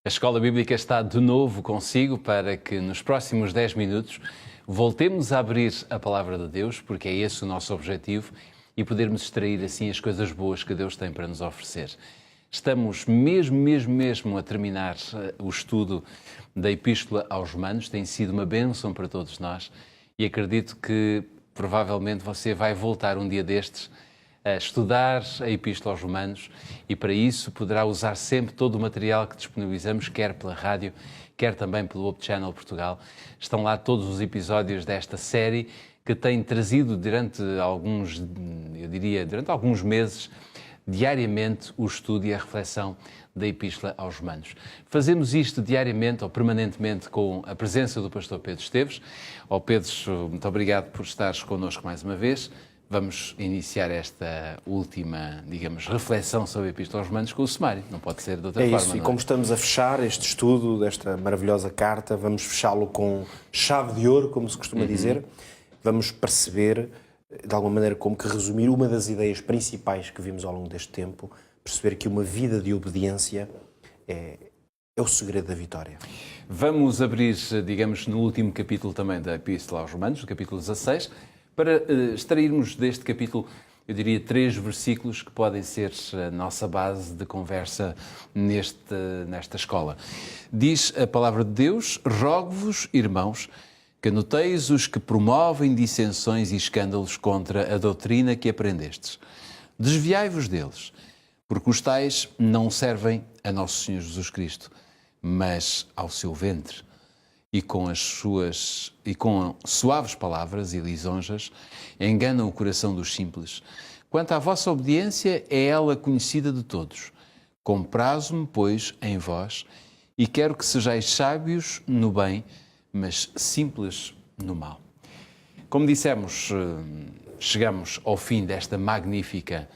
A Escola Bíblica está de novo consigo para que nos próximos 10 minutos voltemos a abrir a Palavra de Deus, porque é esse o nosso objetivo, e podermos extrair assim as coisas boas que Deus tem para nos oferecer. Estamos mesmo a terminar o estudo da Epístola aos Romanos, tem sido uma bênção para todos nós e acredito que provavelmente você vai voltar um dia destes a estudar a Epístola aos Romanos e para isso poderá usar sempre todo o material que disponibilizamos, quer pela rádio, quer também pelo Hope Channel Portugal. Estão lá todos os episódios desta série que tem trazido durante alguns meses, diariamente, o estudo e a reflexão da Epístola aos Romanos. Fazemos isto diariamente ou permanentemente com a presença do pastor Pedro Esteves. Pedro, muito obrigado por estares connosco mais uma vez. Vamos iniciar esta última, reflexão sobre a Epístola aos Romanos com o sumário. Não pode ser de outra forma. É isso, e como estamos a fechar este estudo desta maravilhosa carta, vamos fechá-lo com chave de ouro, como se costuma dizer. Vamos perceber, de alguma maneira, como que resumir uma das ideias principais que vimos ao longo deste tempo, perceber que uma vida de obediência é o segredo da vitória. Vamos abrir, no último capítulo também da Epístola aos Romanos, no capítulo 16, para extrairmos deste capítulo, 3 versículos que podem ser a nossa base de conversa nesta escola. Diz a palavra de Deus: rogo-vos, irmãos, que anoteis os que promovem dissensões e escândalos contra a doutrina que aprendestes. Desviai-vos deles, porque os tais não servem a nosso Senhor Jesus Cristo, mas ao seu ventre. E com suaves palavras e lisonjas enganam o coração dos simples. Quanto à vossa obediência, é ela conhecida de todos. Comprazo-me, pois, em vós, e quero que sejais sábios no bem, mas simples no mal. Como dissemos, chegamos ao fim desta magnífica,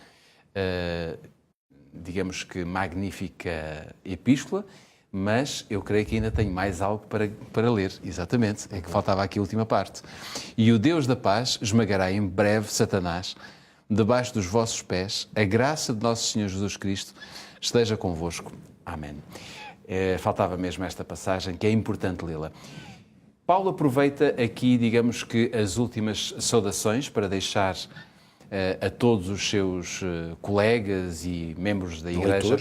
magnífica epístola, mas eu creio que ainda tenho mais algo para ler, exatamente, é que faltava aqui a última parte. E o Deus da paz esmagará em breve Satanás debaixo dos vossos pés. A graça de nosso Senhor Jesus Cristo esteja convosco. Amém. Faltava mesmo esta passagem, que é importante lê-la. Paulo aproveita aqui, as últimas saudações para deixar a todos os seus colegas e membros da Igreja,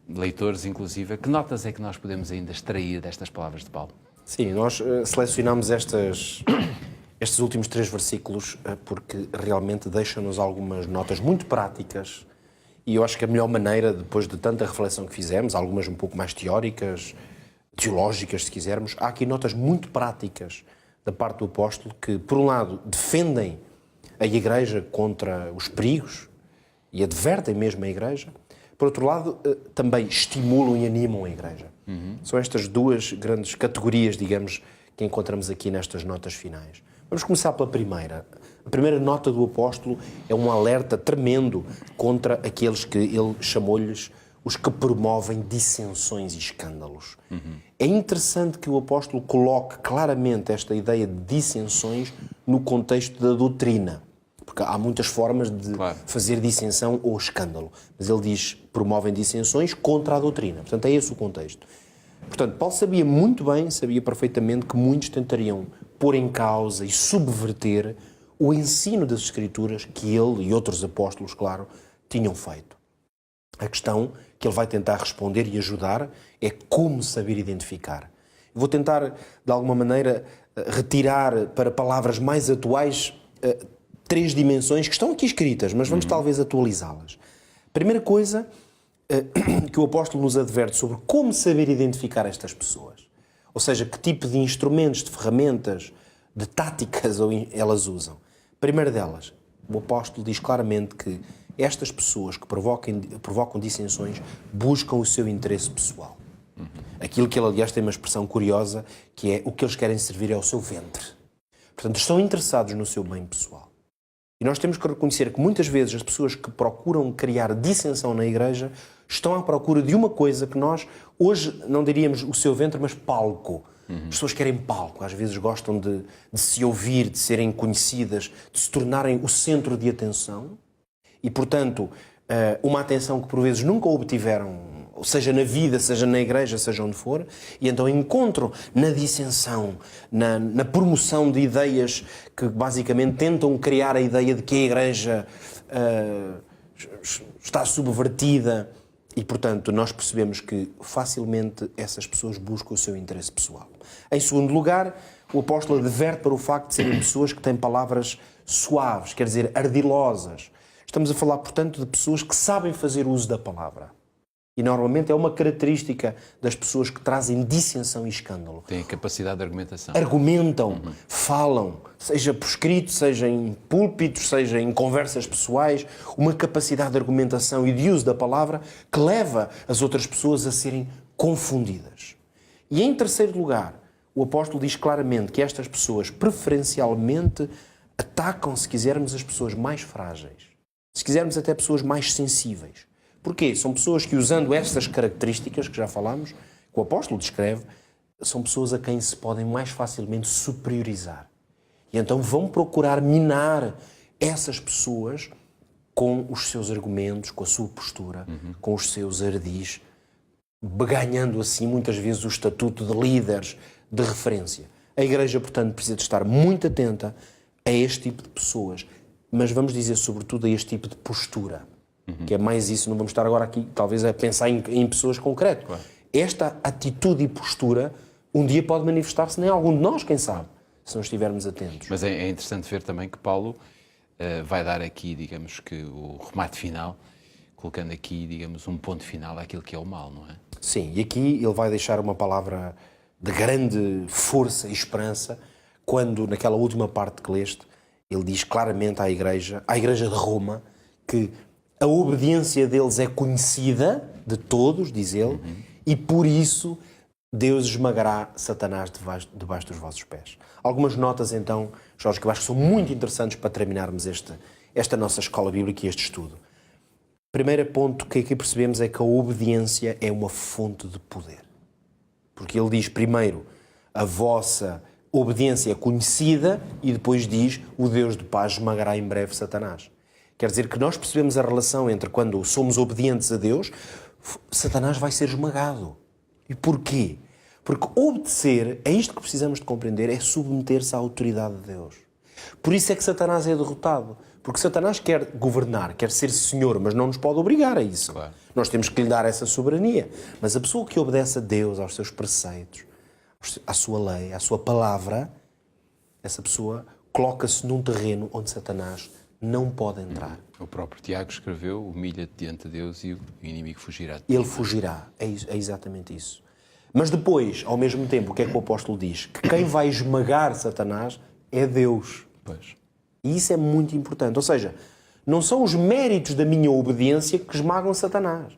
leitores inclusive. Que notas é que nós podemos ainda extrair destas palavras de Paulo? Sim, nós selecionamos estes últimos 3 versículos porque realmente deixam-nos algumas notas muito práticas e eu acho que a melhor maneira, depois de tanta reflexão que fizemos, algumas um pouco mais teóricas, teológicas, se quisermos, há aqui notas muito práticas da parte do apóstolo que, por um lado, defendem a Igreja contra os perigos e advertem mesmo a Igreja. Por outro lado, também estimulam e animam a Igreja. São estas 2 grandes categorias, que encontramos aqui nestas notas finais. Vamos começar pela primeira. A primeira nota do apóstolo é um alerta tremendo contra aqueles que ele chamou-lhes os que promovem dissensões e escândalos. É interessante que o apóstolo coloque claramente esta ideia de dissensões no contexto da doutrina, porque há muitas formas de fazer dissensão ou escândalo, mas ele diz promovem dissensões contra a doutrina. Portanto, é esse o contexto. Portanto, Paulo sabia perfeitamente que muitos tentariam pôr em causa e subverter o ensino das Escrituras que ele e outros apóstolos, claro, tinham feito. A questão que ele vai tentar responder e ajudar é como saber identificar. Vou tentar, de alguma maneira, retirar para palavras mais atuais 3 dimensões que estão aqui escritas, mas vamos talvez atualizá-las. Primeira coisa que o apóstolo nos adverte sobre como saber identificar estas pessoas. Ou seja, que tipo de instrumentos, de ferramentas, de táticas elas usam. Primeira delas, o apóstolo diz claramente que estas pessoas que provocam dissensões buscam o seu interesse pessoal. Aquilo que ele, aliás, tem uma expressão curiosa, que é o que eles querem servir é o seu ventre. Portanto, estão interessados no seu bem pessoal. E nós temos que reconhecer que muitas vezes as pessoas que procuram criar dissensão na Igreja estão à procura de uma coisa que nós, hoje, não diríamos o seu ventre, mas palco. As pessoas querem palco, às vezes gostam de se ouvir, de serem conhecidas, de se tornarem o centro de atenção e, portanto, uma atenção que por vezes nunca obtiveram seja na vida, seja na igreja, seja onde for, e então encontram na dissensão, na promoção de ideias que basicamente tentam criar a ideia de que a igreja está subvertida e, portanto, nós percebemos que facilmente essas pessoas buscam o seu interesse pessoal. Em segundo lugar, o apóstolo adverte para o facto de serem pessoas que têm palavras suaves, quer dizer, ardilosas. Estamos a falar, portanto, de pessoas que sabem fazer uso da palavra. E normalmente é uma característica das pessoas que trazem dissensão e escândalo. Têm capacidade de argumentação. Argumentam, falam, seja por escrito, seja em púlpitos, seja em conversas pessoais, uma capacidade de argumentação e de uso da palavra que leva as outras pessoas a serem confundidas. E em terceiro lugar, o apóstolo diz claramente que estas pessoas preferencialmente atacam, se quisermos, as pessoas mais frágeis. Se quisermos, até pessoas mais sensíveis. Porquê? São pessoas que, usando estas características que já falámos, que o apóstolo descreve, são pessoas a quem se podem mais facilmente superiorizar. E então vão procurar minar essas pessoas com os seus argumentos, com a sua postura, com os seus ardis, ganhando assim muitas vezes o estatuto de líderes de referência. A Igreja, portanto, precisa de estar muito atenta a este tipo de pessoas, mas vamos dizer sobretudo a este tipo de postura. Que é mais isso, não vamos estar agora aqui talvez a pensar em pessoas concretas. Claro. Esta atitude e postura um dia pode manifestar-se em algum de nós, quem sabe, se não estivermos atentos. Mas é interessante ver também que Paulo vai dar aqui, digamos que o remate final, colocando aqui, digamos, um ponto final àquilo que é o mal, não é? Sim, e aqui ele vai deixar uma palavra de grande força e esperança, quando naquela última parte que leste, ele diz claramente à Igreja de Roma, que a obediência deles é conhecida de todos, diz ele, e por isso Deus esmagará Satanás debaixo dos vossos pés. Algumas notas, então, Jorge, que eu acho que são muito interessantes para terminarmos esta nossa escola bíblica e este estudo. Primeiro ponto que aqui percebemos é que a obediência é uma fonte de poder. Porque ele diz primeiro, a vossa obediência é conhecida, e depois diz, o Deus de paz esmagará em breve Satanás. Quer dizer que nós percebemos a relação entre quando somos obedientes a Deus, Satanás vai ser esmagado. E porquê? Porque obedecer, é isto que precisamos de compreender, é submeter-se à autoridade de Deus. Por isso é que Satanás é derrotado. Porque Satanás quer governar, quer ser senhor, mas não nos pode obrigar a isso. Claro. Nós temos que lhe dar essa soberania. Mas a pessoa que obedece a Deus, aos seus preceitos, à sua lei, à sua palavra, essa pessoa coloca-se num terreno onde Satanás não pode entrar. O próprio Tiago escreveu, humilha-te diante de Deus e o inimigo fugirá. Ele fugirá, é exatamente isso. Mas depois, ao mesmo tempo, o que é que o apóstolo diz? Que quem vai esmagar Satanás é Deus. Pois. E isso é muito importante. Ou seja, não são os méritos da minha obediência que esmagam Satanás.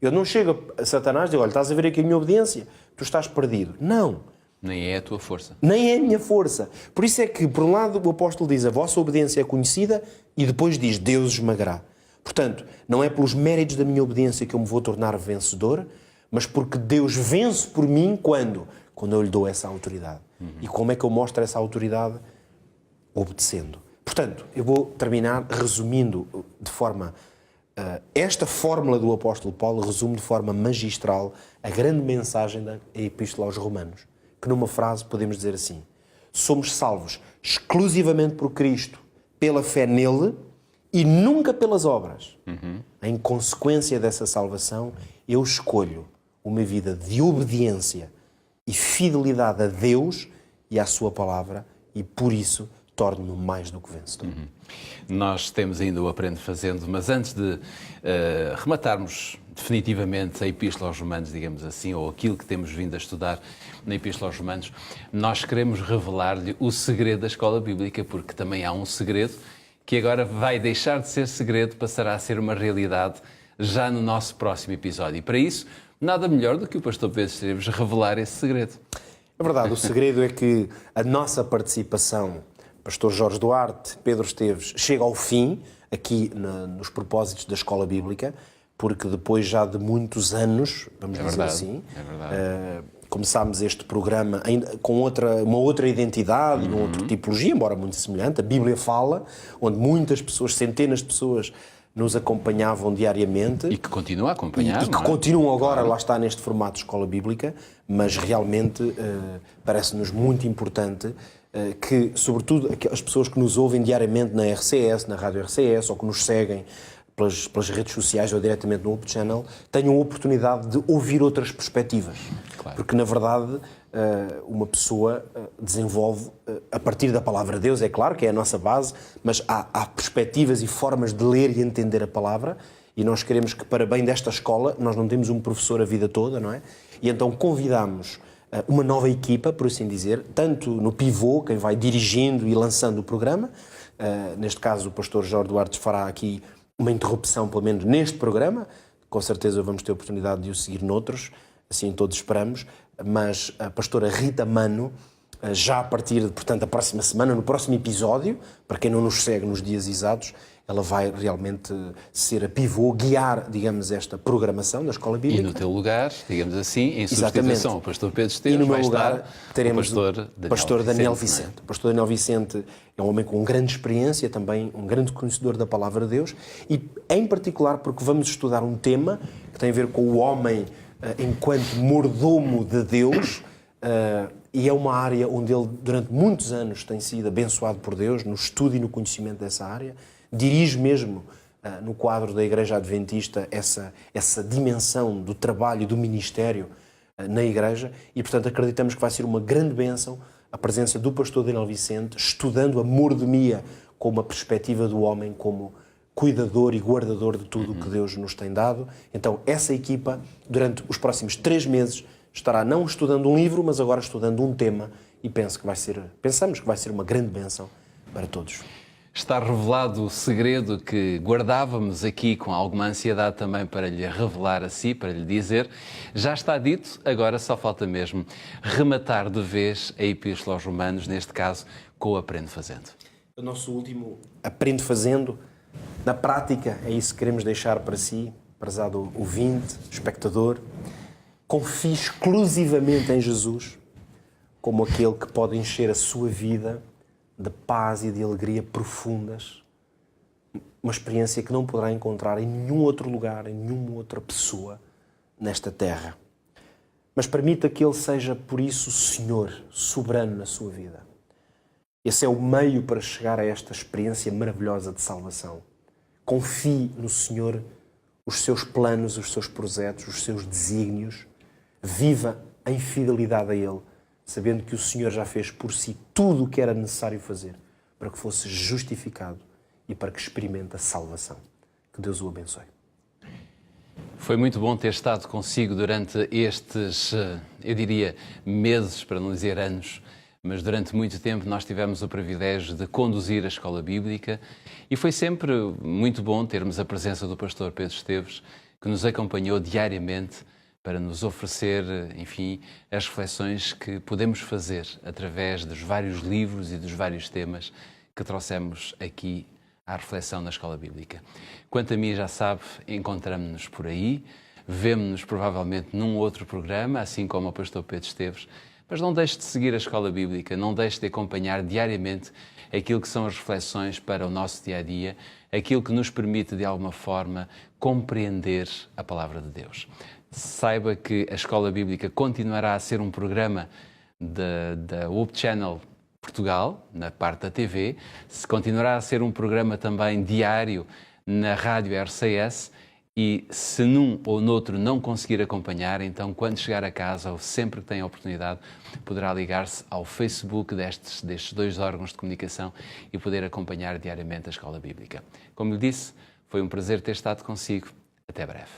Eu não chego a Satanás e digo, olha, estás a ver aqui a minha obediência? Tu estás perdido. Não. Nem é a tua força. Nem é a minha força. Por isso é que, por um lado, o apóstolo diz a vossa obediência é conhecida e depois diz Deus esmagará. Portanto, não é pelos méritos da minha obediência que eu me vou tornar vencedor, mas porque Deus vence por mim quando eu lhe dou essa autoridade. E como é que eu mostro essa autoridade? Obedecendo. Portanto, eu vou terminar resumindo de forma... esta fórmula do apóstolo Paulo resume de forma magistral a grande mensagem da Epístola aos Romanos, que numa frase podemos dizer assim: somos salvos exclusivamente por Cristo, pela fé nele e nunca pelas obras. Em consequência dessa salvação, eu escolho uma vida de obediência e fidelidade a Deus e à sua palavra, e por isso torno-me mais do que vencedor. Nós temos ainda o Aprende Fazendo, mas antes de rematarmos definitivamente a Epístola aos Romanos, digamos assim, ou aquilo que temos vindo a estudar na Epístola aos Romanos, nós queremos revelar-lhe o segredo da escola bíblica, porque também há um segredo que agora vai deixar de ser segredo, passará a ser uma realidade já no nosso próximo episódio. E para isso, nada melhor do que o pastor Pedro Esteves revelar esse segredo. É verdade, o segredo é que a nossa participação, pastor Jorge Duarte, Pedro Esteves, chega ao fim, aqui nos propósitos da escola bíblica, porque depois já de muitos anos, vamos dizer assim, começámos este programa ainda com uma outra identidade, uma outra tipologia, embora muito semelhante. A Bíblia fala, onde muitas pessoas, centenas de pessoas, nos acompanhavam diariamente. E que continua a acompanhar. E que continuam agora, lá está, neste formato de escola bíblica, mas realmente parece-nos muito importante que, sobretudo, as pessoas que nos ouvem diariamente na RCS, na Rádio RCS, ou que nos seguem pelas redes sociais ou diretamente no Hope Channel, tenham a oportunidade de ouvir outras perspectivas. Claro. Porque, na verdade, uma pessoa desenvolve, a partir da palavra de Deus, é claro que é a nossa base, mas há perspectivas e formas de ler e entender a palavra, e nós queremos que, para bem desta escola, nós não temos um professor a vida toda, não é? E então convidamos uma nova equipa, por assim dizer, tanto no pivô, quem vai dirigindo e lançando o programa, neste caso o pastor Jorge Duarte fará aqui uma interrupção, pelo menos neste programa, com certeza vamos ter a oportunidade de o seguir noutros, assim todos esperamos, mas a pastora Rita Mano, já a partir de, portanto, a próxima semana, no próximo episódio, para quem não nos segue nos dias exatos, ela vai realmente ser a pivô, guiar, digamos, esta programação da Escola Bíblica. E no teu lugar, digamos assim, em substituição ao pastor Pedro Esteves, e no meu lugar teremos o pastor Daniel Vicente. O pastor Daniel Vicente é um homem com grande experiência, também um grande conhecedor da Palavra de Deus, e em particular porque vamos estudar um tema que tem a ver com o homem enquanto mordomo de Deus, e é uma área onde ele, durante muitos anos, tem sido abençoado por Deus, no estudo e no conhecimento dessa área. Dirige mesmo, no quadro da Igreja Adventista, essa dimensão do trabalho e do ministério na Igreja, e, portanto, acreditamos que vai ser uma grande bênção a presença do pastor Daniel Vicente, estudando a mordomia com uma perspectiva do homem como cuidador e guardador de tudo o que Deus nos tem dado. Então, essa equipa, durante os próximos 3 meses, estará não estudando um livro, mas agora estudando um tema, e pensamos que vai ser uma grande bênção para todos. Está revelado o segredo que guardávamos aqui com alguma ansiedade também para lhe revelar a si, para lhe dizer. Já está dito, agora só falta mesmo rematar de vez a Epístola aos Romanos, neste caso, com o Aprende Fazendo. O nosso último Aprende Fazendo, na prática, é isso que queremos deixar para si, prezado ouvinte, espectador. Confie exclusivamente em Jesus como aquele que pode encher a sua vida de paz e de alegria profundas, uma experiência que não poderá encontrar em nenhum outro lugar, em nenhuma outra pessoa nesta terra. Mas permita que Ele seja, por isso, Senhor, soberano na sua vida. Esse é o meio para chegar a esta experiência maravilhosa de salvação. Confie no Senhor os seus planos, os seus projetos, os seus desígnios. Viva em fidelidade a Ele, sabendo que o Senhor já fez por si tudo o que era necessário fazer para que fosse justificado e para que experimente a salvação. Que Deus o abençoe. Foi muito bom ter estado consigo durante estes, eu diria, meses, para não dizer anos, mas durante muito tempo nós tivemos o privilégio de conduzir a Escola Bíblica e foi sempre muito bom termos a presença do pastor Pedro Esteves, que nos acompanhou diariamente para nos oferecer, enfim, as reflexões que podemos fazer através dos vários livros e dos vários temas que trouxemos aqui à reflexão na Escola Bíblica. Quanto a mim, já sabe, encontramos-nos por aí, vemo-nos provavelmente num outro programa, assim como o pastor Pedro Esteves, mas não deixe de seguir a Escola Bíblica, não deixe de acompanhar diariamente aquilo que são as reflexões para o nosso dia-a-dia, aquilo que nos permite, de alguma forma, compreender a Palavra de Deus. Saiba que a Escola Bíblica continuará a ser um programa da Hope Channel Portugal, na parte da TV, continuará a ser um programa também diário na Rádio RCS e se num ou noutro não conseguir acompanhar, então quando chegar a casa ou sempre que tem a oportunidade, poderá ligar-se ao Facebook destes 2 órgãos de comunicação e poder acompanhar diariamente a Escola Bíblica. Como lhe disse, foi um prazer ter estado consigo. Até breve.